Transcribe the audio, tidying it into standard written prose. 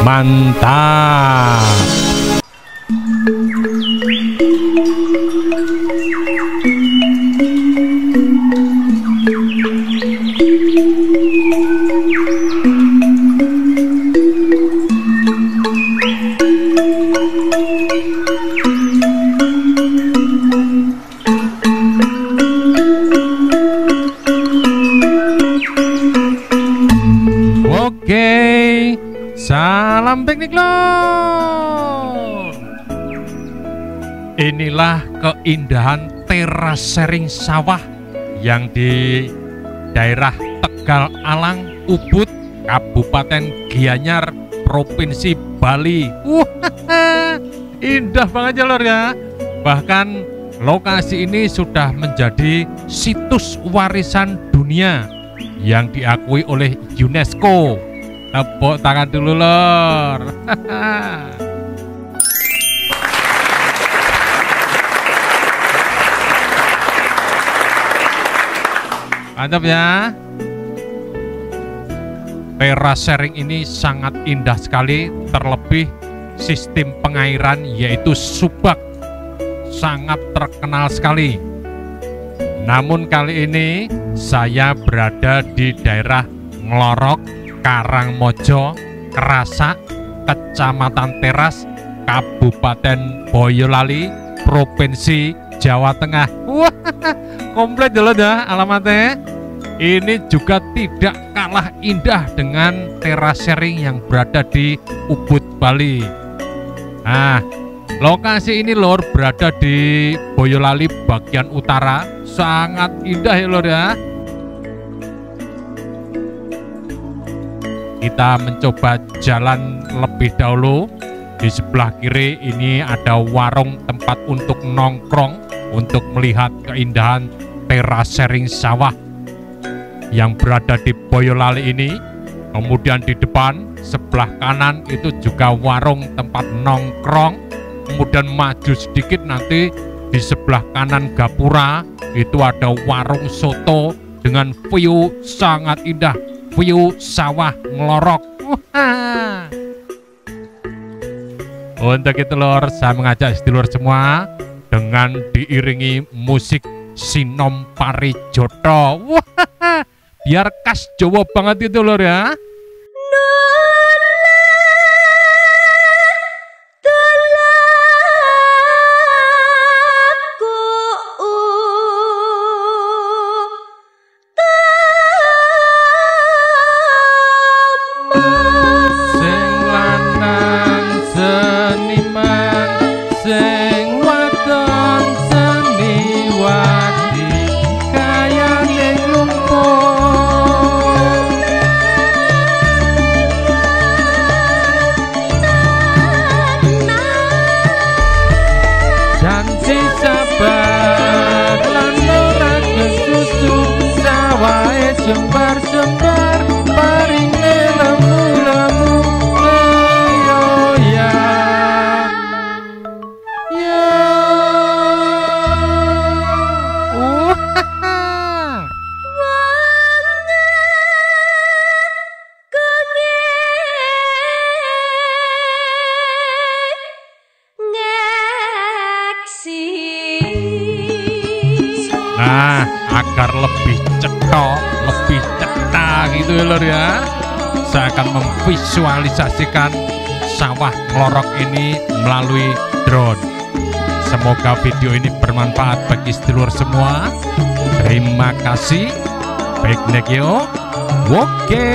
Mantap. Oke, salam piknik lor. Inilah keindahan terasering sawah yang di daerah Tegal Alang, Ubud, Kabupaten Gianyar, Provinsi Bali. Indah banget ya lor ya. Bahkan lokasi ini sudah menjadi situs warisan dunia yang diakui oleh UNESCO. Tepuk tangan dulu lor. Mantap ya. Terasering ini sangat indah sekali, terlebih sistem pengairan yaitu subak sangat terkenal sekali. Namun kali ini saya berada di daerah Nglorok, Karangmojo, Kerasak, Kecamatan Teras, Kabupaten Boyolali, Provinsi Jawa Tengah. Wah, komplit dulu dah alamatnya. Ini juga tidak kalah indah dengan terasering yang berada di Ubud, Bali. Nah, lokasi ini lor berada di Boyolali bagian utara. Sangat indah ya lor ya. Kita mencoba jalan lebih dahulu. Di sebelah kiri ini ada warung tempat untuk nongkrong, untuk melihat keindahan terasering sawah yang berada di Boyolali ini. Kemudian di depan sebelah kanan itu juga warung tempat nongkrong. Kemudian maju sedikit nanti di sebelah kanan gapura itu ada warung soto dengan view sangat indah, view sawah Nglorok. Untuk itu lor, saya mengajak sedulur semua dengan diiringi musik Sinom Parijoto. Biar khas Jawa banget itu lor ya. Sembar-sembar paringe lemu-lemu yo ya ya. Nah, agar lebih cetok, lebih cetak gitu ya lor ya, saya akan memvisualisasikan sawah Nglorok ini melalui drone. Semoga video ini bermanfaat bagi sedulur semua. Terima kasih. Baik, Nekio. Oke.